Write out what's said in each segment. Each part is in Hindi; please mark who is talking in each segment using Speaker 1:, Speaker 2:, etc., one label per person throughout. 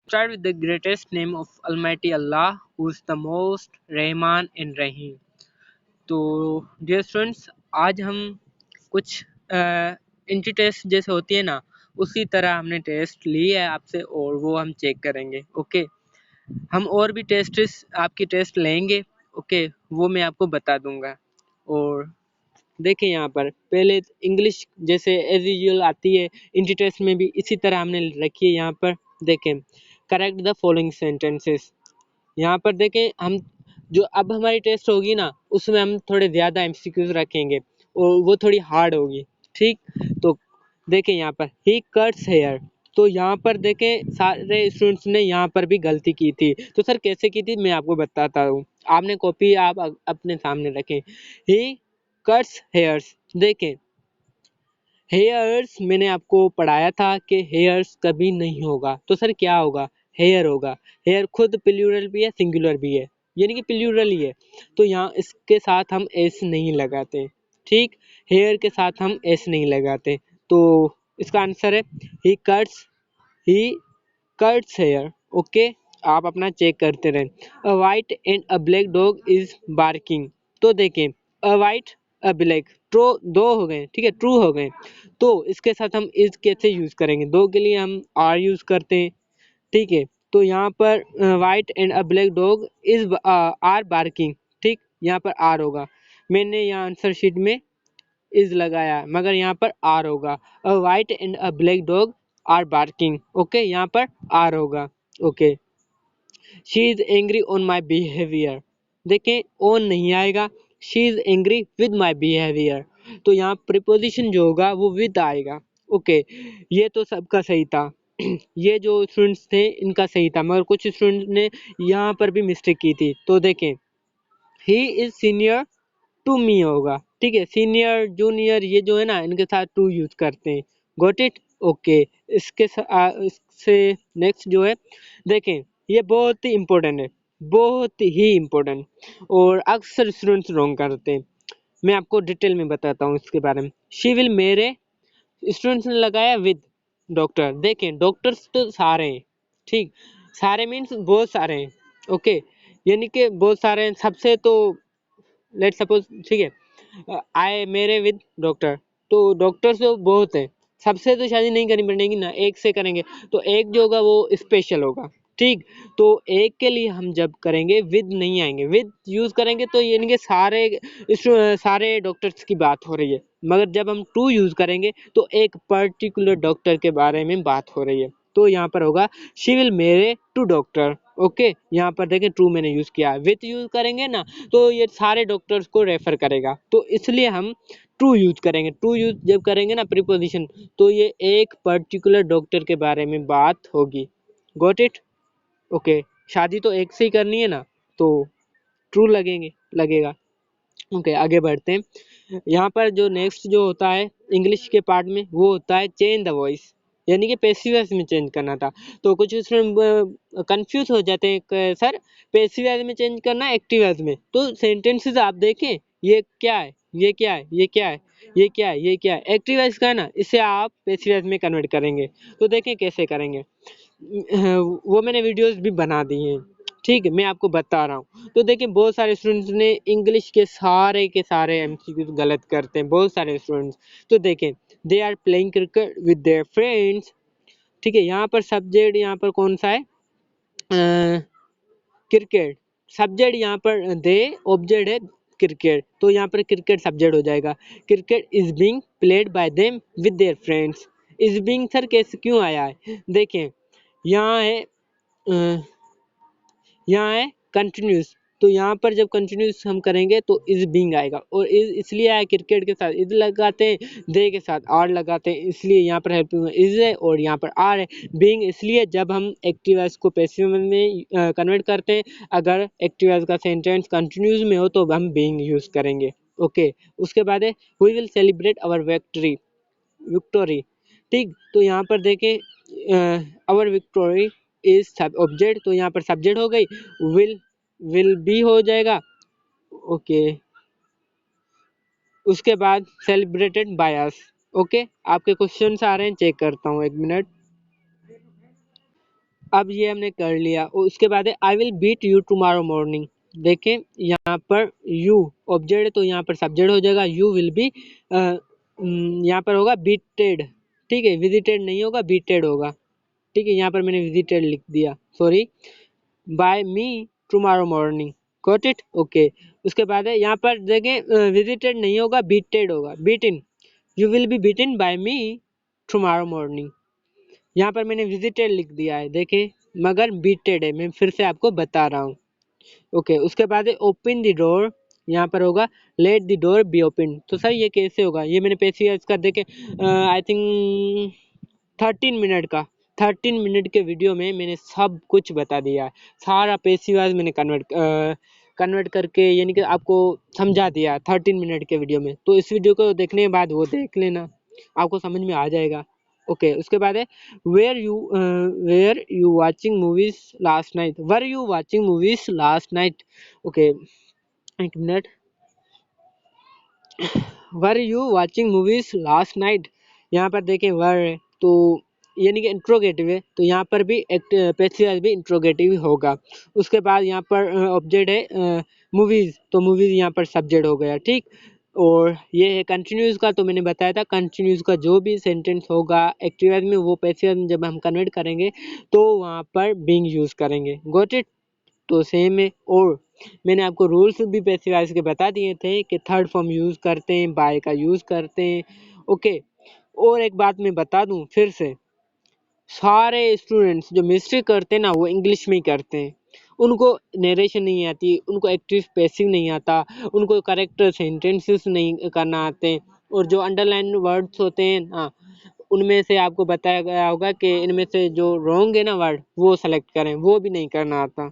Speaker 1: Start with the greatest name of Almighty Allah, who is the most Rahman and रहीम। तो डियर स्टूडेंट्स, आज हम कुछ एंटी टेस्ट जैसे होती है ना, उसी तरह हमने टेस्ट ली है आपसे और वो हम चेक करेंगे। ओके, हम और भी टेस्ट आपकी टेस्ट लेंगे। ओके, वो मैं आपको बता दूंगा। और देखें यहाँ पर पहले इंग्लिश जैसे एज यूजुअल आती है, एंटी टेस्ट में भी इसी तरह हमने रखी है। यहाँ पर देखें, करेक्ट द फॉलोइंग सेंटेंसेस। यहाँ पर देखें, हम जो अब हमारी टेस्ट होगी ना, उसमें हम थोड़े ज़्यादा एमसीक्यूज रखेंगे और वो थोड़ी हार्ड होगी। ठीक, तो देखें यहाँ पर ही कट्स हेयर। तो यहाँ पर देखें सारे स्टूडेंट्स ने यहाँ पर भी गलती की थी। तो सर कैसे की थी मैं आपको बताता हूँ। आपने कॉपी आप अपने सामने रखें। ही कट्स हेयर्स। देखें, हेयर्स मैंने आपको पढ़ाया था कि हेयर्स कभी नहीं होगा। तो सर क्या होगा? हेयर होगा। हेयर खुद प्लूरल भी है, सिंगुलर भी है, यानी कि प्लूरल ही है। तो यहाँ इसके साथ हम एस नहीं लगाते। ठीक, हेयर के साथ हम एस नहीं लगाते। तो इसका आंसर है ही कट्स हेयर। ओके, आप अपना चेक करते रहें। अ white and a black dog is barking. तो देखें, अ वाइट अ ब्लैक, ट्रो दो हो गए, ठीक है, ट्रू हो गए। तो इसके साथ हम इज कैसे यूज करेंगे? दो के लिए हम आर यूज करते हैं। ठीक है, तो यहाँ पर white and a black dog is are barking. ठीक, यहाँ पर आर होगा। मैंने यहाँ आंसर शीट में इज लगाया, मगर यहाँ पर आर होगा। A white and a black dog are barking. Okay, यहाँ पर आर होगा। Okay, she is angry on my behaviour. देखें, ऑन नहीं आएगा, she is angry with my behaviour. तो यहाँ प्रीपोजिशन जो होगा वो विद आएगा। ओके, ये तो सबका सही था। ये जो स्टूडेंट्स थे इनका सही था, मगर कुछ स्टूडेंट्स ने यहाँ पर भी मिस्टेक की थी। तो देखें, he is senior to me होगा। ठीक है, सीनियर जूनियर ये जो है ना, इनके साथ टू यूज करते हैं। Got it? ओके, इससे नेक्स्ट जो है, देखें, ये बहुत ही इम्पोर्टेंट है, बहुत ही इम्पोर्टेंट, और अक्सर स्टूडेंट्स रॉन्ग करते हैं। मैं आपको डिटेल में बताता हूँ इसके बारे में। शी विल मेरे, स्टूडेंट्स ने लगाया विद डॉक्टर। देखें, डॉक्टर्स तो सारे हैं। ठीक, सारे मीन्स बहुत सारे हैं। ओके, यानी कि बहुत सारे हैं सबसे। तो लेट सपोज, ठीक है, आए मेरे विद डॉक्टर। तो डॉक्टर्स तो बहुत है, सबसे तो शादी नहीं करनी पड़ेगी ना, एक से करेंगे। तो एक जो होगा वो स्पेशल होगा। ठीक, तो एक के लिए हम जब करेंगे विद नहीं आएंगे, विद यूज करेंगे तो यानी कि सारे डॉक्टर्स की बात हो रही है। मगर जब हम टू यूज करेंगे तो एक पर्टिकुलर डॉक्टर के बारे में बात हो रही है। तो यहाँ पर होगा शी विल मेरे टू डॉक्टर। ओके, यहाँ पर देखें, ट्रू मैंने यूज किया। विथ यूज करेंगे ना तो ये सारे डॉक्टर्स को रेफर करेगा, तो इसलिए हम ट्रू यूज करेंगे। ट्रू यूज जब करेंगे ना प्रीपोजिशन, तो ये एक पर्टिकुलर डॉक्टर के बारे में बात होगी। Got it? ओके, शादी तो एक से ही करनी है ना, तो ट्रू लगेगा। ओके, आगे बढ़ते हैं। यहाँ पर जो नेक्स्ट जो होता है इंग्लिश के पार्ट में, वो होता है चेंज द वॉइस, यानी कि पैसिव वॉइस में चेंज करना था। तो कुछ स्टूडेंट कंफ्यूज हो जाते हैं, सर पैसिव वॉइस में चेंज करना एक्टिव वॉइस में। तो सेंटेंसेस आप देखें, ये क्या है, ये क्या है, ये क्या है, ये क्या है, ये क्या है, एक्टिव वॉइस का है ना, इसे आप पैसिव वॉइस में कन्वर्ट करेंगे। तो देखें कैसे करेंगे, वो मैंने वीडियोस भी बना दी हैं। ठीक है, मैं आपको बता रहा हूँ। तो देखिए, बहुत सारे स्टूडेंट्स ने इंग्लिश के सारे एमसीक्यूज गलत करते हैं, बहुत सारे स्टूडेंट्स। तो देखें, they are playing cricket with their friends. ठीक है, यहाँ पर सब्जेक्ट यहाँ पर कौन सा है? क्रिकेट। सब्जेक्ट यहाँ पर दे, ऑब्जेक्ट है क्रिकेट, तो यहाँ पर क्रिकेट सब्जेक्ट हो जाएगा। Cricket is being played by them with their friends. Is being sir कैसे क्यों आया है? देखें, यहाँ है यहाँ है कंटिन्यूस। तो यहाँ पर जब कंटिन्यूस हम करेंगे तो इज बीइंग आएगा, और इज इसलिए आया क्रिकेट के साथ इज लगाते हैं, दे के साथ आर लगाते हैं, इसलिए यहाँ पर हेल्पिंग इज है और यहाँ पर आर है। बीइंग इसलिए जब हम एक्टिव वॉइस को पैसिव में कन्वर्ट करते हैं, अगर एक्टिव वॉइस का सेंटेंस कंटिन्यूस में हो तो हम बीइंग यूज करेंगे। ओके, उसके बाद है we will celebrate our victory. ठीक, तो यहाँ पर देखें, our victory is sub object, तो यहाँ पर सब्जेक्ट हो गई, विल बी हो जाएगा। ओके, उसके बाद सेलिब्रेटेड बाय अस। ओके, आपके क्वेश्चन आ रहे हैं, चेक करता हूँ, एक मिनट। अब ये हमने कर लिया। और उसके बाद है I will beat you tomorrow morning. देखें यहाँ पर यू ऑब्जेक्ट है तो यहाँ पर सब्जेक्ट हो जाएगा, यू विल बी यहाँ पर होगा बीटेड, ठीक है, विजिटेड नहीं होगा, बीटेड होगा, ठीक है। यहाँ पर मैंने विजिटेड लिख दिया, sorry, by me tomorrow morning, got it, okay. उसके बाद है यहाँ पर देखें विजिटेड नहीं होगा, बीटेड होगा, beaten, you will be beaten by me tomorrow morning. यहाँ पर मैंने विजिटेड लिख दिया है देखें, मगर बीटेड है, मैं फिर से आपको बता रहा हूँ, ओके। उसके बाद है ओपन द डोर, यहाँ पर होगा let the door be open. तो सर ये कैसे होगा, ये मैंने पैसे इसका देखे आई थिंक 13 मिनट का, 13 मिनट के वीडियो में मैंने सब कुछ बता दिया है, सारा पैसिव मैंने कन्वर्ट करके यानी कि आपको समझा दिया 13 मिनट के वीडियो में। तो इस वीडियो को देखने के बाद वो देख लेना, आपको समझ में आ जाएगा, ओके। उसके बाद है where you watching movies last night, were you watching movies last night, okay, एक minute, were you watching movies last night. यहाँ पर देखें वर है तो यानी कि इंट्रोगेटिव है, तो यहाँ पर भी पैसिव भी इंट्रोगेटिव होगा। उसके बाद यहाँ पर ऑब्जेक्ट है मूवीज, तो मूवीज यहाँ पर सब्जेक्ट हो गया, ठीक। और ये है कंटिन्यूस का, तो मैंने बताया था कंटिन्यूस का जो भी सेंटेंस होगा एक्टिव में वो पैसिव जब हम कन्वर्ट करेंगे तो वहाँ पर बीइंग यूज करेंगे, गॉट इट। तो सेम है। और मैंने आपको रूल्स भी पैसिव वॉइस के बता दिए थे कि थर्ड फॉर्म यूज़ करते हैं, बाय का यूज़ करते हैं, ओके। और एक बात मैं बता दूं फिर से, सारे स्टूडेंट्स जो मिस्टेक करते हैं ना वो इंग्लिश में ही करते हैं, उनको नरेशन नहीं आती, उनको एक्टिव पैसिव नहीं आता, उनको करेक्ट सेंटेंसेस नहीं करना आते, और जो अंडरलाइन वर्ड्स होते हैं ना उनमें से आपको बताया गया होगा कि इनमें से जो रॉन्ग है ना वर्ड वो सेलेक्ट करें, वो भी नहीं करना आता।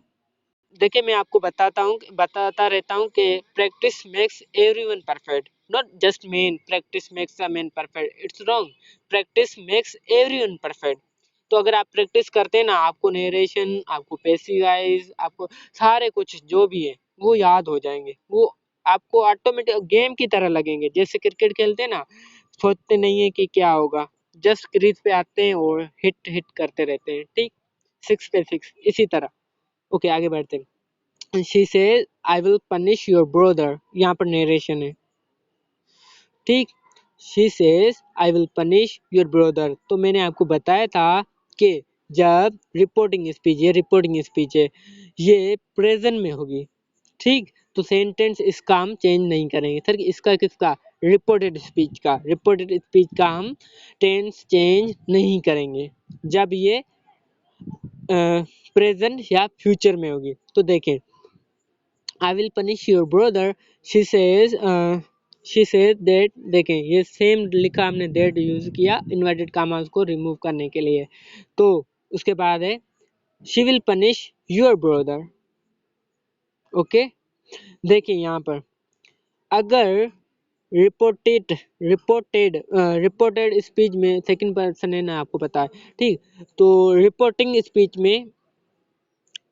Speaker 1: देखिए मैं आपको बताता रहता हूँ कि practice makes everyone perfect, not just main practice makes a man perfect, it's wrong, practice makes everyone perfect. तो अगर आप प्रैक्टिस करते हैं ना आपको नरेशन, आपको पैसिवाइज, आपको सारे कुछ जो भी है वो याद हो जाएंगे, वो आपको ऑटोमेटिक गेम की तरह लगेंगे। जैसे क्रिकेट खेलते हैं ना, सोचते नहीं है कि क्या होगा, जस्ट क्रीज पे आते हैं और हिट हिट करते रहते हैं, ठीक, 6 पे 6, इसी तरह, ओके। आगे बढ़ते हैं। She says I will punish your brother, यहाँ पर नरेशन है, ठीक। She says I will punish your brother, तो मैंने आपको बताया था कि जब रिपोर्टिंग स्पीच, ये रिपोर्टिंग स्पीच है, ये प्रेजेंट में होगी, ठीक। तो सेंटेंस इसका हम चेंज नहीं करेंगे सर, इसका किसका, रिपोर्टेड स्पीच का, रिपोर्टेड स्पीच का हम टेंस चेंज नहीं करेंगे जब ये प्रेजेंट या फ्यूचर में होगी। तो देखें I will punish your brother, she says that, देखें ये सेम लिखा हमने that यूज किया इन्वर्टेड कॉमास को रिमूव करने के लिए। तो उसके बाद है she will punish your brother, okay. देखिए यहाँ पर अगर रिपोर्टेड स्पीच में सेकंड पर्सन है ना, आपको पता है, ठीक। तो रिपोर्टिंग स्पीच में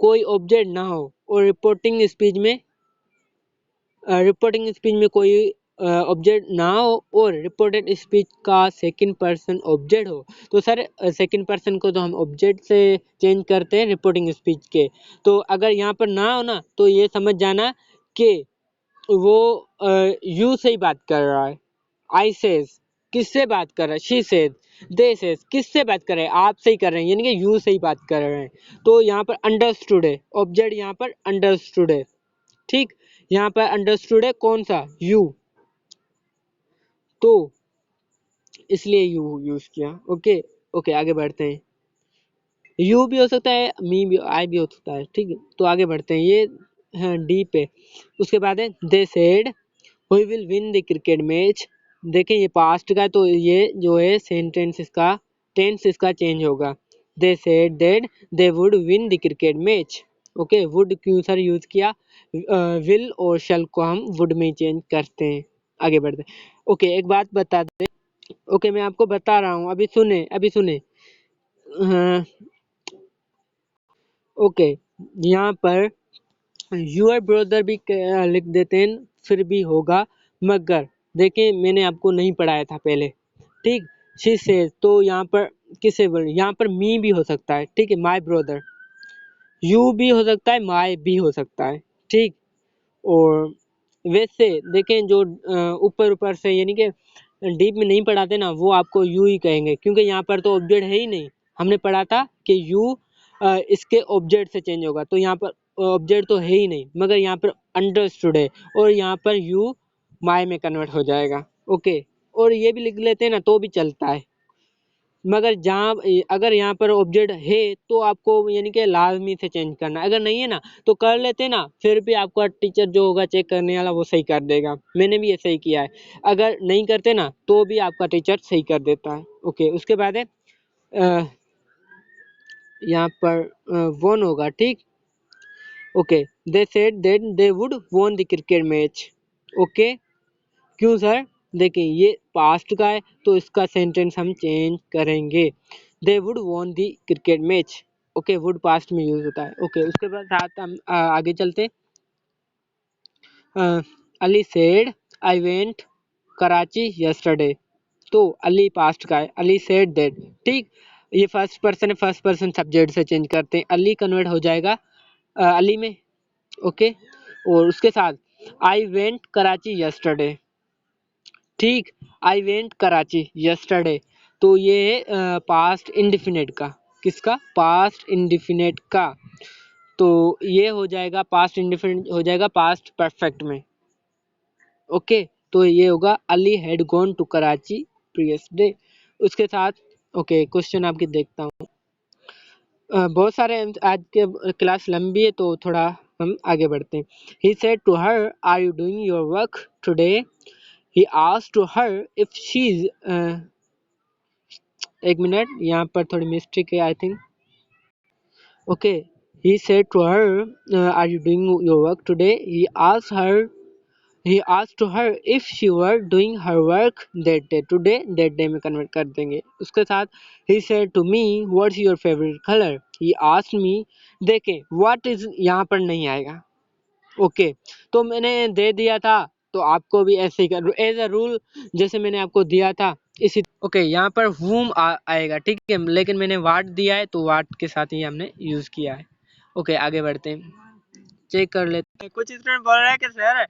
Speaker 1: कोई ऑब्जेक्ट ना हो और रिपोर्टिंग स्पीच में कोई ऑब्जेक्ट ना हो और रिपोर्टेड स्पीच का सेकंड पर्सन ऑब्जेक्ट हो, तो सर सेकंड पर्सन को तो हम ऑब्जेक्ट से चेंज करते हैं रिपोर्टिंग स्पीच के। तो अगर यहाँ पर ना हो ना तो ये समझ जाना कि वो यू से ही बात कर रहा है। आई सेज किससे बात कर रहा है, शी सेज, दे सेज किससे बात कर रहे हैं, आप से ही कर रहे हैं, यानी कि यू से ही बात कर रहे हैं। तो यहाँ पर अंडरस्टूड है, ऑब्जेक्ट यहाँ पर अंडरस्टूड है, ठीक। यहाँ पर अंडरस्टूड है कौन सा, यू, तो इसलिए यू यूज किया, ओके। ओके आगे बढ़ते हैं, यू भी हो सकता है, मी भी, आई भी हो सकता है, ठीक है। तो आगे बढ़ते हैं, ये डी पे। उसके बाद है they said we will win the cricket match. देखें ये पास्ट का, तो ये जो है सेंटेंस इसका टेंस इसका चेंज होगा, they said that they would win the cricket match, okay. Would क्यों सर यूज किया, विल और शैल को हम वुड में चेंज करते हैं। आगे बढ़ते हैं, ओके। एक बात बता दे, ओके मैं आपको बता रहा हूँ, अभी सुने, हाँ, ओके। यहाँ पर यूर ब्रदर भी लिख देते हैं फिर भी होगा, मगर देखें मैंने आपको नहीं पढ़ाया था पहले, ठीक। शी सेज, तो यहाँ पर किसे बोल, यहाँ पर मी भी हो सकता है, ठीक है, माय ब्रदर, यू भी हो सकता है, माय भी हो सकता है, ठीक। और वैसे देखें जो ऊपर ऊपर से यानी कि डीप में नहीं पढ़ाते ना, वो आपको यू ही कहेंगे, क्योंकि यहाँ पर तो ऑब्जेक्ट है ही नहीं। हमने पढ़ा था कि यू इसके ऑब्जेक्ट से चेंज होगा, तो यहाँ पर ऑब्जेक्ट तो है ही नहीं, मगर यहाँ पर अंडरस्टूड है, और यहाँ पर यू माय में कन्वर्ट हो जाएगा। ओके, और ये भी लिख लेते हैं ना तो भी चलता है, मगर जहाँ अगर यहाँ पर ऑब्जेक्ट है तो आपको यानी कि लाजमी से चेंज करना है, अगर नहीं है ना तो कर लेते ना, फिर भी आपका टीचर जो होगा चेक करने वाला वो सही कर देगा। मैंने भी ऐसे ही किया है, अगर नहीं करते ना तो भी आपका टीचर सही कर देता है। ओके, उसके बाद है यहाँ पर वॉन होगा, ठीक। Okay, they said that they would won the cricket match. Okay, क्यों सर? देखिए ये पास्ट का है तो इसका सेंटेंस हम चेंज करेंगे, they would won the cricket match. Okay, would past में यूज होता है। ओके, उसके बाद साथ हम आगे चलते। Ali said I went Karachi yesterday, तो अली पास्ट का है, अली सेड दैट, ठीक। ये फर्स्ट पर्सन है, फर्स्ट पर्सन सब्जेक्ट से चेंज करते हैं, अली कन्वर्ट हो जाएगा अली में। ओके, और उसके साथ आई वेंट कराची यस्टरडे, ठीक। आई वेंट कराची यस्टरडे, तो ये है पास्ट इंडिफिनिट का, किसका? पास्ट इंडिफिनिट का, तो ये हो जाएगा पास्ट इंडिफिनिट हो जाएगा पास्ट परफेक्ट में। ओके, तो ये होगा Ali had gone to Karachi previous day. उसके साथ ओके क्वेश्चन आपकी देखता हूँ। बहुत सारे आज के क्लास लंबी है तो थोड़ा हम आगे बढ़ते हैं। He said to her are you doing your work today, he asked to her if she's एक मिनट, यहाँ पर थोड़ी मिस्टेक है I think. Okay, he said to her are you doing your work today, he asked to her if she were doing her work that day, today that day में कन्वर्ट कर देंगे। उसके साथ he said to me what's your favorite color, he asked me, देखें what is यहाँ पर नहीं आएगा। ओके, तो मैंने दे दिया था तो आपको भी ऐसे ही कर एज अ रूल, जैसे मैंने आपको दिया था इसी। ओके, यहाँ पर whom आएगा, ठीक है, लेकिन मैंने वाट दिया है तो वाट के साथ ही हमने यूज किया है। ओके, आगे बढ़ते हैं, चेक कर लेते हैं। कुछ स्टूडेंट बोल रहे हैं कि सर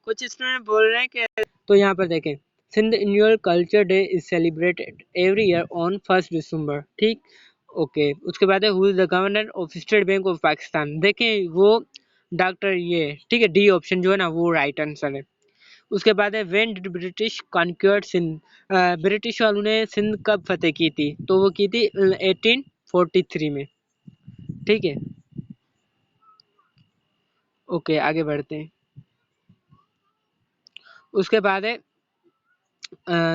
Speaker 1: कुछ स्टूडेंट बोल रहे हैं कि, तो यहाँ पर देखें, Sindh annual culture day is celebrated every year on 1 December, ठीक। ओके, उसके बाद है who is the governor of State Bank of Pakistan, देखें वो डॉक्टर ये, ठीक है, डी ऑप्शन जो है ना वो राइट आंसर है। उसके बाद है when did British conquered Sindh, British वालों ने सिंध कब फतेह की थी, तो वो की थी 1843 में, ठीक है। ओके, आगे बढ़ते हैं। उसके बाद है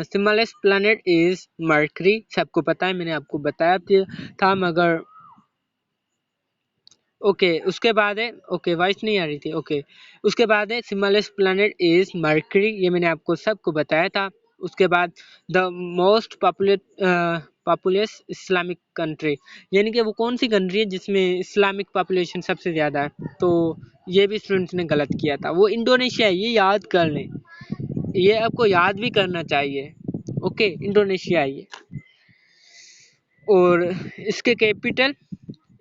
Speaker 1: स्मॉलेस्ट प्लैनेट इज मर्करी, सबको पता है, मैंने आपको बताया था मगर ओके, उसके बाद है ओके वॉइस नहीं आ रही थी। ओके, उसके बाद है स्मॉलेस्ट प्लैनेट इज मर्करी, ये मैंने आपको सबको बताया था। उसके बाद the most populous Islamic country, यानी कि वो कौन सी कंट्री है जिसमें इस्लामिक पॉपुलेशन सबसे ज़्यादा है, तो ये भी स्टूडेंट्स ने गलत किया था, वो इंडोनेशिया है, ये याद कर लें, ये आपको याद भी करना चाहिए। ओके, इंडोनेशिया है ये, और इसके कैपिटल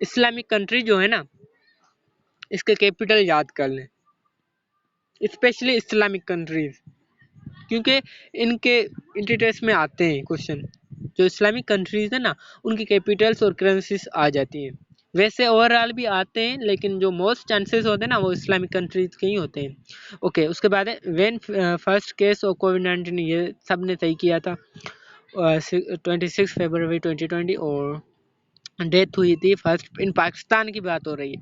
Speaker 1: इस्लामिक कंट्री जो है ना, इसके कैपिटल याद कर लें, स्पेशली इस्लामिक कंट्रीज, क्योंकि इनके इंटीटेस्ट में आते हैं क्वेश्चन, जो इस्लामिक कंट्रीज है ना उनकी कैपिटल्स और करेंसीज आ जाती हैं। वैसे ओवरऑल भी आते हैं लेकिन जो मोस्ट चांसेस होते हैं ना वो इस्लामिक कंट्रीज के ही होते हैं। ओके, उसके बाद है व्हेन फर्स्ट केस ऑफ कोविड-19, ये सब ने सही किया था 26 फरवरी 2020, और डेथ हुई थी फर्स्ट इन पाकिस्तान की बात हो रही है,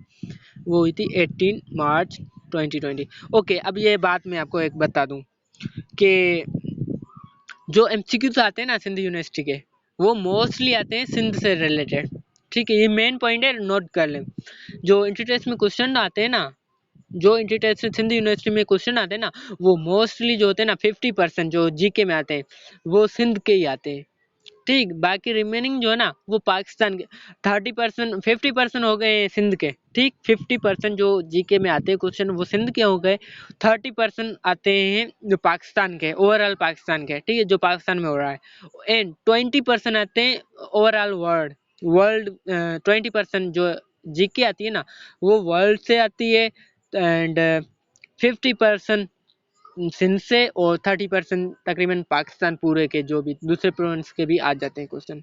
Speaker 1: वो हुई थी 18 मार्च 2020। ओके, अब ये बात मैं आपको एक बता दूं कि जो एमसीक्यूज आते हैं ना सिंध यूनिवर्सिटी के, वो मोस्टली आते हैं सिंध से रिलेटेड, ठीक है, ये मेन पॉइंट है, नोट कर लें। जो इंटर में क्वेश्चन आते हैं ना, जो इंटर से सिंध यूनिवर्सिटी में क्वेश्चन आते हैं ना, वो मोस्टली जो होते हैं ना 50% जो जीके में आते हैं वो सिंध के ही आते हैं, ठीक, बाकी रिमेनिंग जो है ना वो पाकिस्तान के 30%, 50% हो गए सिंध के। ठीक, 50% जो जीके में आते हैं क्वेश्चन वो सिंध के हो गए, 30% आते हैं जो पाकिस्तान के, ओवरऑल पाकिस्तान के। ठीक है, जो पाकिस्तान में हो रहा है, एंड 20% आते हैं ओवरऑल वर्ल्ड। वर्ल्ड 20% जो जीके आती है ना वो वर्ल्ड से आती है, एंड 50% सिंध से, और 30% तकरीबन पाकिस्तान पूरे के जो भी दूसरे प्रोविंस के भी आ जाते हैं क्वेश्चन।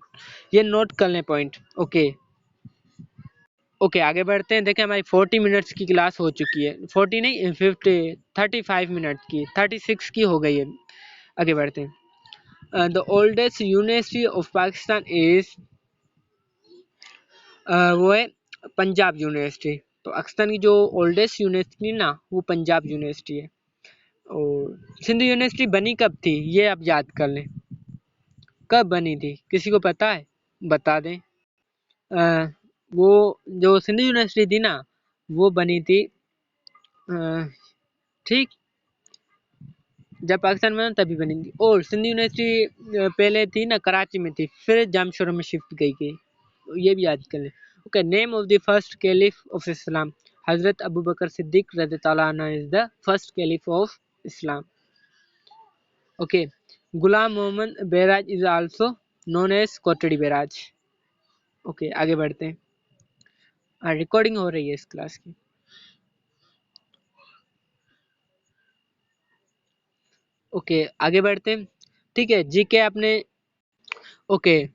Speaker 1: ये नोट कर लें पॉइंट। ओके ओके, आगे बढ़ते हैं। देखें हमारी 40 मिनट्स की क्लास हो चुकी है, 40 नहीं 50, 35 मिनट की, 36 की हो गई है। आगे बढ़ते हैं। The oldest university of Pakistan is, वो है पंजाब यूनिवर्सिटी। तो पाकिस्तान की जो ओल्डेस्ट यूनिवर्सिटी ना वो पंजाब यूनिवर्सिटी है। और सिंध यूनिवर्सिटी बनी कब थी ये आप याद कर लें, कब बनी थी, किसी को पता है, बता दें। वो जो सिंध यूनिवर्सिटी थी ना वो बनी थी, ठीक, जब पाकिस्तान में तभी बनी थी। और सिंध यूनिवर्सिटी पहले थी ना कराची में थी, फिर जामशोर में शिफ्ट गई, ये भी याद कर लें। Okay, name of the first caliph of Islam, Hazrat Abu Bakr Siddiq रज़ियल्लाहु अन्हु is the first caliph of Islam. Okay, Ghulam Mohammad barrage is also known as Kotri barrage. Okay, आगे बढ़ते हैं। रिकॉर्डिंग हो रही है इस क्लास की। ओके, आगे बढ़ते हैं। ठीक है, जीके आपने, ओके,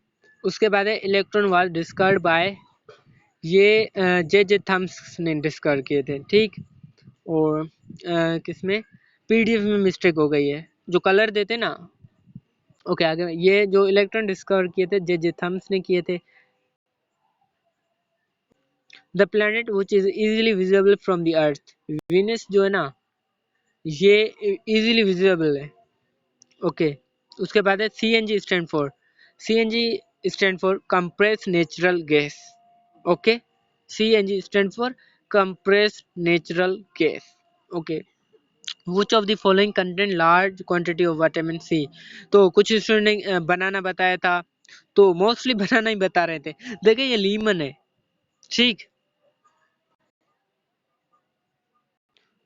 Speaker 1: उसके बाद है इलेक्ट्रॉन वाज डिस्कवर्ड बाय, ये जे जे थम्स ने डिस्कवर किए थे। ठीक, और किसमें, पीडीएफ में मिस्टेक हो गई है, जो कलर देते ना। ओके, आगे ये जो इलेक्ट्रॉन डिस्कवर किए थे जे जे थम्स ने किए थे। The planet which is easily visible from the earth, Venus जो है ना ये इजीली विजिबल है। ओके, उसके बाद है CNG stand for, CNG stand for compressed natural gas. Okay, CNG stand for compressed natural gas. Okay, which of the following contain large quantity of vitamin C, तो कुछ स्टूडेंट ने बनाना बताया था, तो मोस्टली बनाना ही बता रहे थे। देखिए ये लीमन है। ठीक,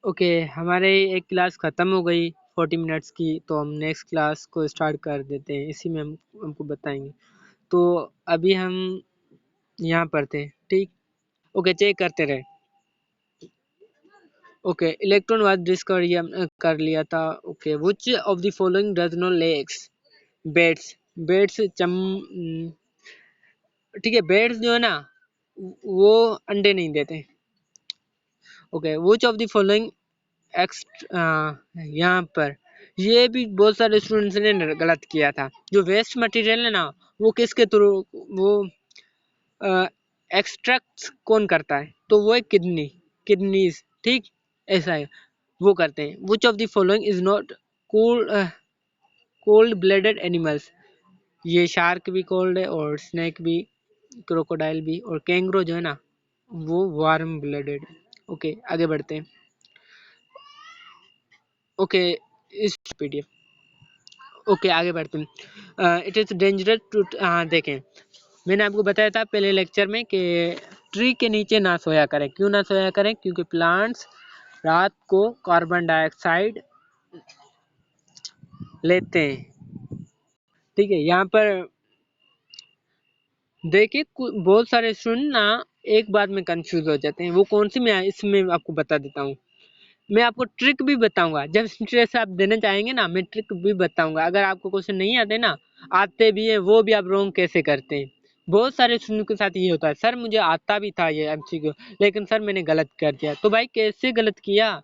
Speaker 1: ओके, हमारे एक क्लास ख़त्म हो गई 40 मिनट्स की, तो हम नेक्स्ट क्लास को स्टार्ट कर देते हैं, इसी में हम हमको बताएंगे। तो अभी हम यहाँ पढ़ते हैं। ठीक, ओके, चेक करते रहे। ओके, इलेक्ट्रॉन वाज डिस्कवर, ये हमने कर लिया था। Okay, which of the following does not lay eggs, beds, beds ठीक है, बेड्स जो है ना वो अंडे नहीं देते। Okay, which of the following x, यहाँ पर ये भी बहुत सारे स्टूडेंट्स ने गलत किया था। जो वेस्ट मटेरियल है ना वो किसके थ्रू, वो एक्सट्रैक्ट कौन करता है, तो वो है किडनी, किडनीज। ठीक, ऐसा है, वो करते हैं। Which of the following is not cold, cold blooded animals, ये शार्क भी कोल्ड है, और स्नेक भी, क्रोकोडाइल भी, और कैंगरो जो है ना वो वार्म ब्लडेड। ओके, आगे बढ़ते हैं। ओके, इस पीडीएफ, ओके, आगे बढ़ते हैं। इट इज डेंजरस टू, हाँ देखें, मैंने आपको बताया था पहले लेक्चर में कि ट्री के नीचे ना सोया करें। क्यों ना सोया करें, क्योंकि प्लांट्स रात को कार्बन डाइऑक्साइड लेते हैं। ठीक है, यहाँ पर देखिए बहुत सारे स्टूडेंट ना एक बात में कंफ्यूज हो जाते हैं, वो कौन सी, मैं इसमें आपको बता देता हूँ। मैं आपको ट्रिक भी बताऊंगा, जब स्ट्रेस आप देना चाहेंगे ना मैं ट्रिक भी बताऊंगा। अगर आपको क्वेश्चन नहीं आते ना, आते भी है वो भी आप रॉन्ग कैसे करते हैं। बहुत सारे स्टूडेंट के साथ ये होता है, सर मुझे आता भी था ये एमसीक्यू, लेकिन सर मैंने गलत कर दिया। तो भाई कैसे गलत किया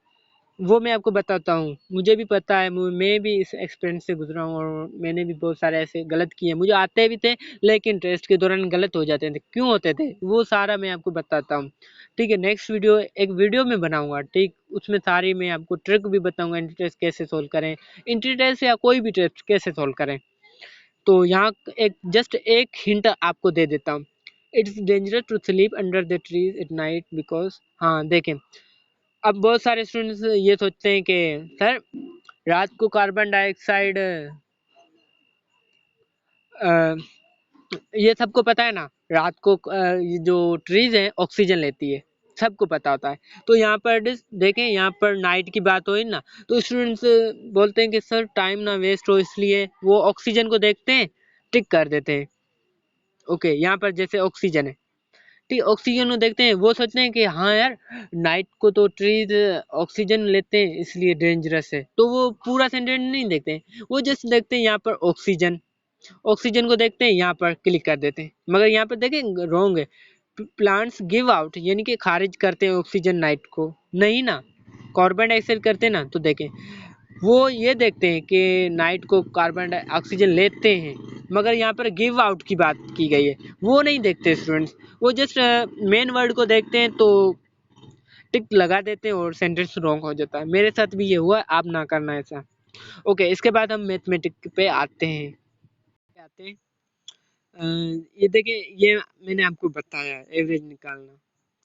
Speaker 1: वो मैं आपको बताता हूँ, मुझे भी पता है, मैं भी इस एक्सपीरियंस से गुजरा हूँ, और मैंने भी बहुत सारे ऐसे गलत किए, मुझे आते भी थे लेकिन टेस्ट के दौरान गलत हो जाते थे। क्यों होते थे वो सारा मैं आपको बताता हूँ। ठीक है, नेक्स्ट वीडियो एक वीडियो में बनाऊंगा। ठीक, उसमें सारी मैं आपको ट्रिक भी बताऊंगा, एंट्री टेस्ट कैसे सोल्व करें, एंट्री टेस्ट या कोई भी टेस्ट कैसे सोल्व करें। तो यहाँ एक जस्ट एक हिंट आपको दे देता हूँ। It's dangerous to sleep under the trees at night because, हाँ देखें, अब बहुत सारे स्टूडेंट्स ये सोचते हैं कि सर रात को कार्बन डाइऑक्साइड ये सबको पता है ना, रात को ये जो ट्रीज है ऑक्सीजन लेती है, सबको पता होता है। तो यहाँ पर देखें, यहाँ पर नाइट की बात हुई ना, तो स्टूडेंट्स बोलते हैं कि सर टाइम ना वेस्ट हो, इसलिए वो ऑक्सीजन को देखते हैं, टिक कर देते हैं। ओके, यहाँ पर जैसे ऑक्सीजन है, ठीक, ऑक्सीजन को देखते हैं, वो सोचते हैं कि हाँ यार नाइट को तो ट्रीज ऑक्सीजन लेते हैं इसलिए डेंजरस है, तो वो पूरा सेंटेंस नहीं देखते हैं, वो जस्ट देखते हैं यहाँ पर ऑक्सीजन, ऑक्सीजन को देखते हैं, यहाँ पर क्लिक कर देते हैं। मगर यहाँ पर देखें रॉन्ग है, प्लांट्स गिव आउट यानी कि खारिज करते हैं ऑक्सीजन नाइट को, नहीं ना, कार्बन डाइऑक्साइड करते हैं ना। तो देखें वो ये देखते हैं कि नाइट को कार्बन ऑक्सीजन लेते हैं, मगर यहाँ पर गिव आउट की बात की गई है, वो नहीं देखते स्टूडेंट्स, वो जस्ट मेन वर्ड को देखते हैं तो टिक लगा देते हैं और सेंटेंस रॉन्ग हो जाता है। मेरे साथ भी ये हुआ, आप ना करना ऐसा। ओके, इसके बाद हम मैथमेटिक्स पे आते हैं। ये देखिए, ये मैंने आपको बताया एवरेज निकालना,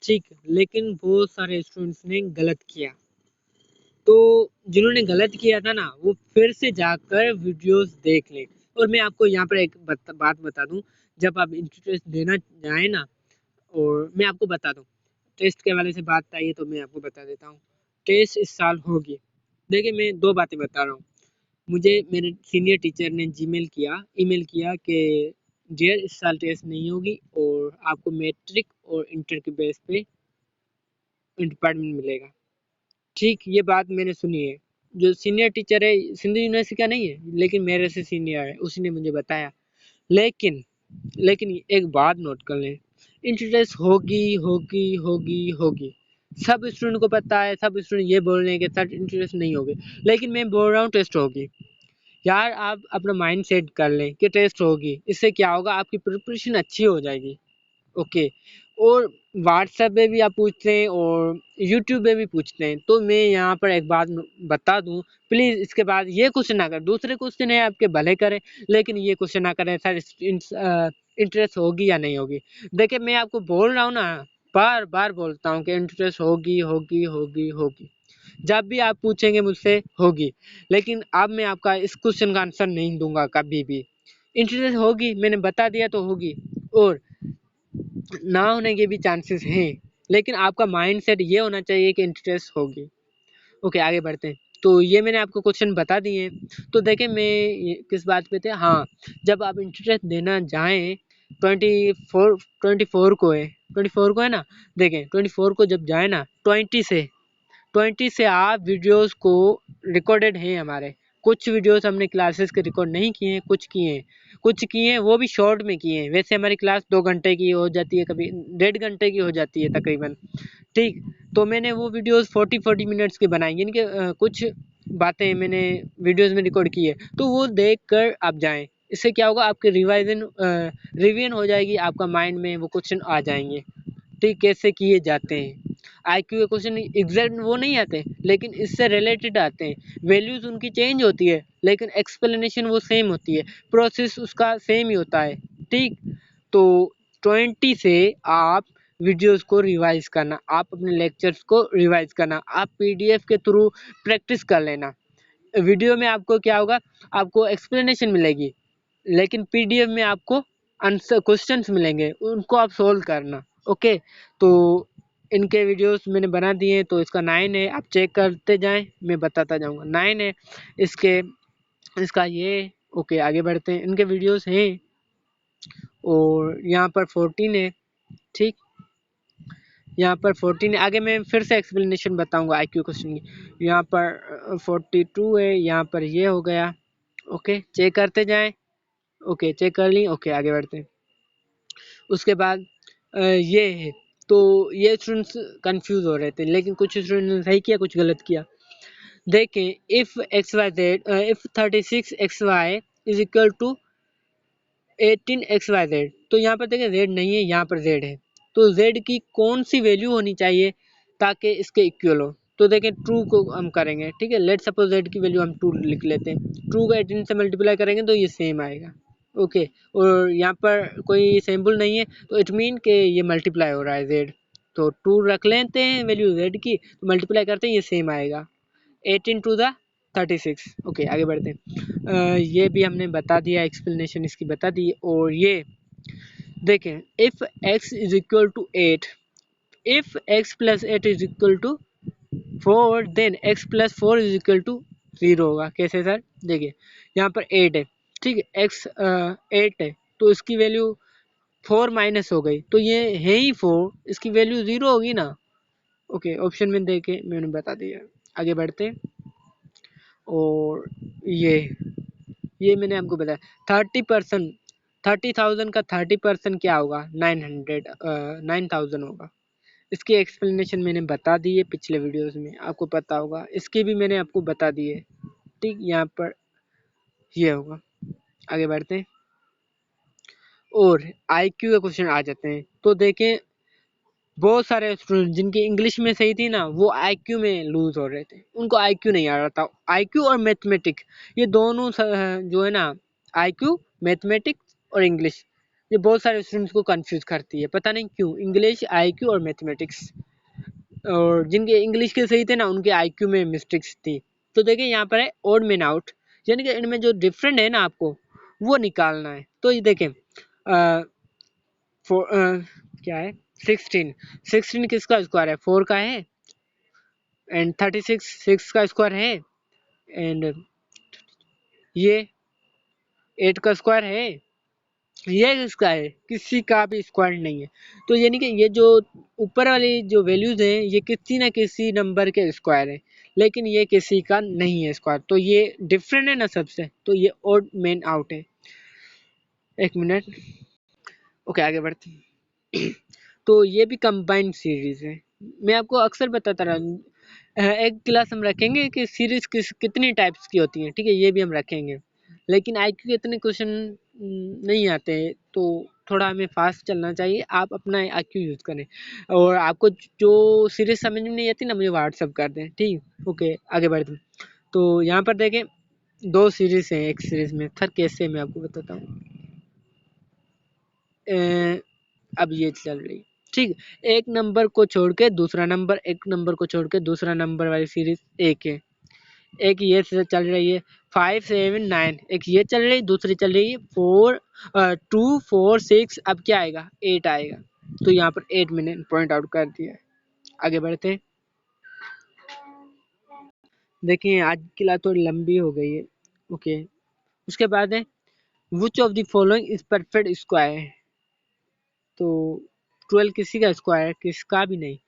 Speaker 1: ठीक, लेकिन बहुत सारे स्टूडेंट्स ने गलत किया। तो जिन्होंने गलत किया था ना, वो फिर से जाकर वीडियोस देख लें। और मैं आपको यहाँ पर एक बात बता दूं, जब आप इंट्रेंस देना जाए ना, और मैं आपको बता दूं, टेस्ट के हवाले से बात आई है तो मैं आपको बता देता हूँ, टेस्ट इस साल होगी। देखिए मैं दो बातें बता रहा हूँ, मुझे मेरे सीनियर टीचर ने ईमेल किया कि डियर इस साल टेस्ट नहीं होगी और आपको मैट्रिक और इंटर के बेस पे डिपार्टमेंट मिलेगा। ठीक, ये बात मैंने सुनी है। जो सीनियर टीचर है सिंधु यूनिवर्सिटी का नहीं है, लेकिन मेरे से सीनियर है, उसी ने मुझे बताया। लेकिन लेकिन एक बात नोट कर लें, इंटरेस्ट होगी होगी होगी होगी, सब स्टूडेंट को पता है, सब स्टूडेंट ये बोल रहे हैं कि सर इंटरेस्ट नहीं होगी, लेकिन मैं बोल रहा हूँ टेस्ट होगी। यार आप अपना माइंड सेट कर लें कि टेस्ट होगी, इससे क्या होगा, आपकी प्रिपरेशन अच्छी हो जाएगी। ओके, और व्हाट्सएप पे भी आप पूछते हैं और यूट्यूब पे भी पूछते हैं, तो मैं यहाँ पर एक बात बता दूं, प्लीज़ इसके बाद ये क्वेश्चन ना करें, दूसरे क्वेश्चन है आपके भले करें, लेकिन ये क्वेश्चन ना करें सर इंटरेस्ट होगी या नहीं होगी। देखिए मैं आपको बोल रहा हूँ ना, बार बार बोलता हूँ कि इंटरेस्ट होगी होगी होगी होगी, जब भी आप पूछेंगे मुझसे होगी, लेकिन अब मैं आपका इस क्वेश्चन का आंसर नहीं दूंगा कभी भी। इंटरेस्ट होगी, मैंने बता दिया तो होगी, और ना होने के भी चांसेस हैं, लेकिन आपका माइंडसेट ये होना चाहिए कि इंटरेस्ट होगी। ओके, आगे बढ़ते हैं। तो ये मैंने आपको क्वेश्चन बता दिए। तो देखें मैं किस बात पे थे, हाँ, जब आप इंटरेस्ट देना जाएं 24 को है, 24 को है ना, देखें 24 को जब जाए ना, 20 से आप वीडियोस को रिकॉर्डेड हैं हमारे, कुछ वीडियोस हमने क्लासेस के रिकॉर्ड नहीं किए हैं, कुछ किए हैं, वो भी शॉर्ट में किए हैं। वैसे हमारी क्लास 2 घंटे की हो जाती है, कभी 1.5 घंटे की हो जाती है तकरीबन, ठीक, तो मैंने वो वीडियोस 40 मिनट्स की बनाई, यानी कि कुछ बातें मैंने वीडियोस में रिकॉर्ड की है, तो वो देख कर आप जाएं, इससे क्या होगा, आपके रिवीजन हो जाएगी, आपका माइंड में वो क्वेश्चन आ जाएंगे, ठीक, कैसे किए जाते हैं। आईक्यू के क्वेश्चन एग्जैक्ट वो नहीं आते, लेकिन इससे रिलेटेड आते हैं, वैल्यूज उनकी चेंज होती है, लेकिन एक्सप्लेनेशन वो सेम होती है, प्रोसेस उसका सेम ही होता है, ठीक। तो 20 से आप वीडियोस को रिवाइज करना, आप अपने लेक्चर्स को रिवाइज करना, आप पीडीएफ के थ्रू प्रैक्टिस कर लेना। वीडियो में आपको क्या होगा, आपको एक्सप्लेनेशन मिलेगी, लेकिन पीडीएफ में आपको आंसर क्वेश्चंस मिलेंगे, उनको आप सोल्व करना। ओके, तो इनके वीडियोस मैंने बना दिए, तो इसका 9 है, आप चेक करते जाएं, मैं बताता जाऊंगा। 9 है इसके, इसका ये। ओके, आगे बढ़ते हैं, इनके वीडियोस हैं, और यहाँ पर 14 है, ठीक, यहाँ पर 14 है। आगे मैं फिर से एक्सप्लेनेशन बताऊंगा आईक्यू क्वेश्चन की। यहाँ पर 42 है, यहाँ पर ये हो गया। ओके, चेक करते जाएं। ओके, चेक कर ली। ओके, आगे बढ़ते हैं। उसके बाद ये है, तो ये स्टूडेंट्स कंफ्यूज हो रहे थे, लेकिन कुछ स्टूडेंट ने सही किया, कुछ गलत किया। देखें, if x y z, if 36 x y is equal to 18 x y z, तो यहाँ पर देखें जेड नहीं है, यहाँ पर जेड है, तो जेड की कौन सी वैल्यू होनी चाहिए ताकि इसके इक्वल हो। तो देखें ट्रू को हम करेंगे, ठीक है, लेट सपोज जेड की वैल्यू हम 2 लिख लेते हैं, ट्रू को 18 से मल्टीप्लाई करेंगे तो ये सेम आएगा। ओके, और यहाँ पर कोई सिंबल नहीं है, तो इट मीन कि ये मल्टीप्लाई हो रहा है जेड, तो 2 रख लेते हैं वैल्यू जेड की, तो मल्टीप्लाई करते हैं, ये सेम आएगा, 18 टू द 36। ओके, आगे बढ़ते हैं। ये भी हमने बता दिया, एक्सप्लेनेशन इसकी बता दी। और ये देखें, if x is equal to 8, if x plus 8 is equal to 4, then x plus 4 is equal to 0 होगा। कैसे सर? देखिए यहाँ पर 8 है, ठीक है, x 8 है तो इसकी वैल्यू 4 माइनस हो गई, तो ये है ही 4, इसकी वैल्यू 0 होगी ना। ओके, ऑप्शन में देखे मैंने बता दिया। आगे बढ़ते हैं। और ये मैंने आपको बताया 30%, 30,000 का 30% क्या होगा? 9,000 होगा। इसकी एक्सप्लेनेशन मैंने बता दी है पिछले वीडियोस में, आपको पता होगा। इसकी भी मैंने आपको बता दी है, ठीक। यहाँ पर ये होगा। आगे बढ़ते हैं और IQ के क्वेश्चन आ जाते हैं। तो देखें, बहुत सारे स्टूडेंट जिनकी इंग्लिश में सही थी ना, वो IQ में लूज हो रहे थे, उनको IQ नहीं आ रहा था। IQ और मैथमेटिक्स, ये दोनों जो है ना, IQ, मैथमेटिक्स और इंग्लिश, ये बहुत सारे स्टूडेंट्स को कंफ्यूज करती है, पता नहीं क्यों। इंग्लिश, IQ और मैथमेटिक्स, और जिनके इंग्लिश के सही थे ना, उनके IQ में मिस्टेक्स थी। तो देखिए यहाँ पर है ओड मैन आउट, यानी कि इनमें जो डिफरेंट है ना, आपको वो निकालना है। तो ये देखें, क्या है, 16 किसका स्क्वायर है? 4 का है। एंड 36 6 का स्क्वायर है। एंड ये 8 का स्क्वायर है। ये किसका है? किसी का भी स्क्वायर नहीं है। तो यानी कि ये जो ऊपर वाली जो वैल्यूज हैं, ये किसी ना किसी नंबर के स्क्वायर है, लेकिन ये किसी का नहीं है स्क्वायर। तो ये डिफरेंट है ना सबसे, तो ये ओड मैन आउट है। एक मिनट। ओके, आगे बढ़ते हैं। तो ये भी कंबाइंड सीरीज है। मैं आपको अक्सर बताता रहा हूँ, एक क्लास हम रखेंगे कि सीरीज कितनी टाइप्स की होती हैं, ठीक है, ये भी हम रखेंगे। लेकिन IQ के इतने क्वेश्चन नहीं आते, तो थोड़ा हमें फास्ट चलना चाहिए। आप अपना IQ यूज करें, और आपको जो सीरीज समझ में नहीं आती ना, मुझे व्हाट्सअप कर दें, ठीक। ओके, आगे बढ़ते हैं। तो यहाँ पर देखें, 2 सीरीज है एक सीरीज में। सर कैसे, मैं आपको बताता हूँ। अब ये चल रही, ठीक। एक नंबर को छोड़ के दूसरा नंबर, एक नंबर को छोड़ के दूसरा नंबर वाली सीरीज एक है। एक ये से चल रही है 5 7 9, एक ये चल रही है, दूसरी चल रही है 4 2 4 6। अब क्या आएगा? 8 आएगा। तो यहाँ पर 8 मैंने पॉइंट आउट कर दिया है। आगे बढ़ते हैं। देखिए आज की क्लास थोड़ी लंबी हो गई है। ओके, उसके बाद है which of the following is perfect square. तो 12 किसी का स्क्वायर है? किसका भी नहीं।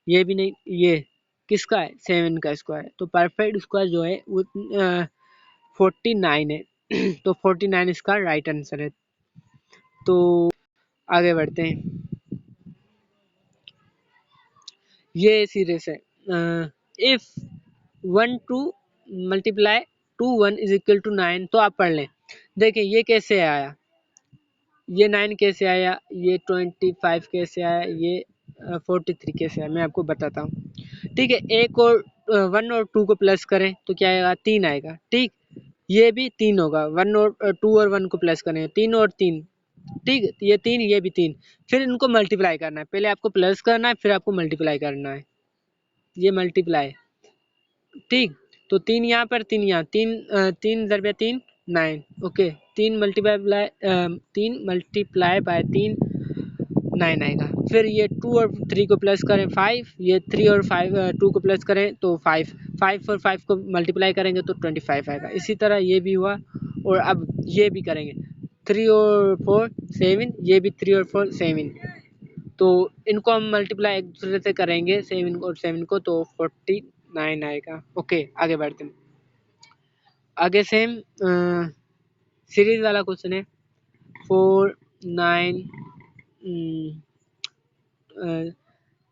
Speaker 1: ये भी नहीं। ये किसका है? 7 का स्क्वायर है। तो परफेक्ट स्क्वायर जो है वो 49 है। तो 49 इसका राइट आंसर है। तो आगे बढ़ते हैं। ये सीरीज है, if 1 2 multiply 2 1 is equal to 9। तो आप पढ़ लें। देखिए ये कैसे आया, ये 9 कैसे आया, ये 25 कैसे आया, ये 43 कैसे आया, मैं आपको बताता हूँ, ठीक है। एक और 1 और 2 को प्लस करें तो क्या आएगा? 3 आएगा, ठीक। ये भी 3 होगा। 1 और 2 और 1 को प्लस करें, 3 और 3, ठीक। ये 3, ये भी 3। फिर इनको मल्टीप्लाई करना है। पहले आपको प्लस करना है, फिर आपको मल्टीप्लाई करना है। ये मल्टीप्लाई, ठीक। तो 3 यहाँ पर, 3 यहाँ, 3 दरबे 3 9। ओके, 3 बाय 3 9 आएगा। फिर ये 2 और 3 को प्लस करें 5, ये 3 और 5 2 को प्लस करें तो 5, 5 और 5 को मल्टीप्लाई करेंगे तो 25 आएगा। इसी तरह ये भी हुआ। और अब ये भी करेंगे, 3 और 4 7, ये भी 3 और 4 7। तो इनको हम मल्टीप्लाई एक दूसरे से करेंगे 7 और 7 को, तो 49 आएगा। ओके, आगे बढ़ते हैं। आगे सेम सीरीज वाला क्वेश्चन है, 4 9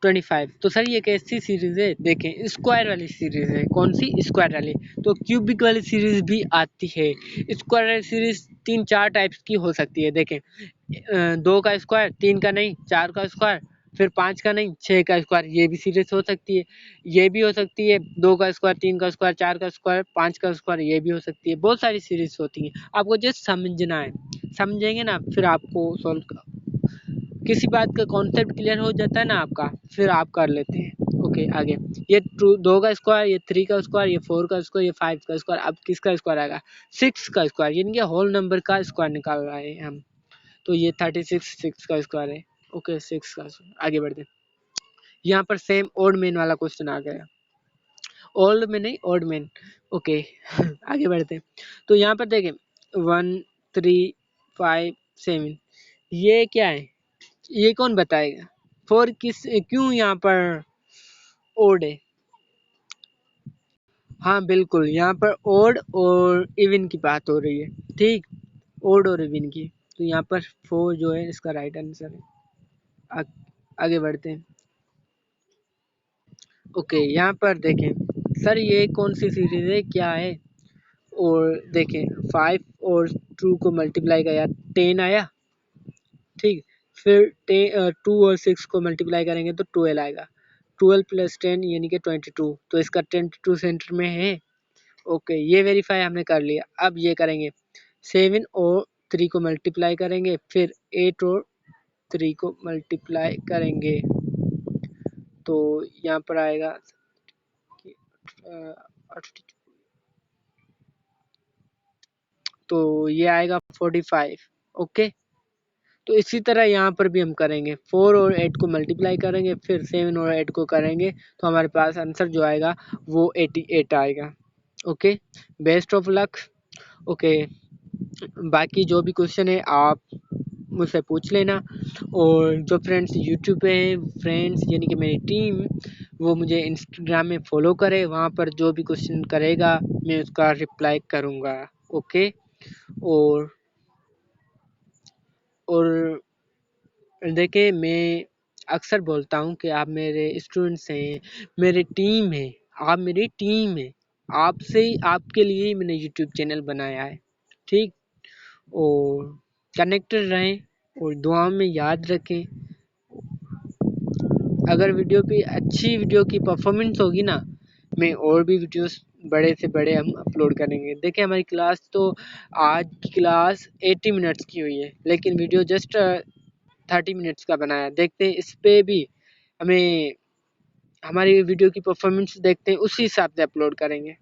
Speaker 1: 25। तो सर ये कैसी सीरीज है? देखें, स्क्वायर वाली सीरीज है। कौन सी? स्क्वायर वाली। तो क्यूबिक वाली सीरीज भी आती है। स्क्वायर वाली सीरीज 3-4 टाइप्स की हो सकती है। देखें, 2 का स्क्वायर, 3 का नहीं, 4 का स्क्वायर, फिर 5 का नहीं, 6 का स्क्वायर, ये भी सीरीज हो सकती है। ये भी हो सकती है 2 का स्क्वायर, 3 का स्क्वायर, 4 का स्क्वायर, 5 का स्क्वायर, ये भी हो सकती है। बहुत सारी सीरीज होती हैं, आपको जस्ट समझना है। समझेंगे ना, फिर आपको सॉल्व, किसी बात का कॉन्सेप्ट क्लियर हो जाता है ना आपका, फिर आप कर लेते हैं। ओके, आगे। ये 2 का स्क्वायर, ये 3 का स्क्वायर, ये 4 का स्क्वायर, ये 5 का स्क्वायर। अब किसका स्क्वायर आएगा? 6 का स्क्वायर, यानी कि होल नंबर का स्क्वायर निकाल रहे हैं हम। तो ये 36 6 का स्क्वायर है। ओके 6 का आगे बढ़ते हैं। यहाँ पर सेम ओड मैन वाला क्वेश्चन आ गया, ओल्ड में नहीं ओड मैन। ओके आगे बढ़ते हैं। तो यहाँ पर देखें 1 3 5 7 ये क्या है, ये कौन बताएगा? 4 किस क्यों यहाँ पर ओड है? हाँ बिल्कुल, यहाँ पर ओड और इवन की बात हो रही है, ठीक, ओड और इवन की। तो यहाँ पर 4 जो है इसका राइट आंसर है। आगे बढ़ते हैं। ओके यहाँ पर देखें सर ये कौन सी सीरीज है, क्या है? और देखें 5 और 2 को मल्टीप्लाई किया 10 आया, ठीक। फिर 2 और 6 को मल्टीप्लाई करेंगे तो 12 आएगा। 12 प्लस 10 यानी कि 22, तो इसका 22 सेंटर में है। ओके ये वेरीफाई हमने कर लिया। अब ये करेंगे 7 और 3 को मल्टीप्लाई करेंगे, फिर 8 और 3 को मल्टीप्लाई करेंगे, तो यहाँ पर आएगा तो ये आएगा 45। ओके तो इसी तरह यहाँ पर भी हम करेंगे 4 और 8 को मल्टीप्लाई करेंगे, फिर 7 और 8 को करेंगे, तो हमारे पास आंसर जो आएगा वो 88 आएगा। Okay best of luck. Okay बाकी जो भी क्वेश्चन है आप मुझसे पूछ लेना, और जो फ्रेंड्स यूट्यूब पे हैं फ्रेंड्स यानी कि मेरी टीम, वो मुझे इंस्टाग्राम में फॉलो करे, वहाँ पर जो भी क्वेश्चन करेगा मैं उसका रिप्लाई करूँगा। ओके और देखिए मैं अक्सर बोलता हूँ कि आप मेरे स्टूडेंट्स हैं, मेरी टीम है, आप मेरी टीम है, आपसे ही आपके लिए ही मैंने यूट्यूब चैनल बनाया है, ठीक। और कनेक्टेड रहें और दुआओं में याद रखें। अगर वीडियो की परफॉर्मेंस होगी ना, मैं और भी वीडियोस बड़े से बड़े हम अपलोड करेंगे। देखिए हमारी क्लास तो आज की क्लास 80 मिनट्स की हुई है, लेकिन वीडियो जस्ट 30 मिनट्स का बनाया। देखते हैं इस पे भी हमें हमारी वीडियो की परफॉर्मेंस देखते हैं, उसी हिसाब से अपलोड करेंगे।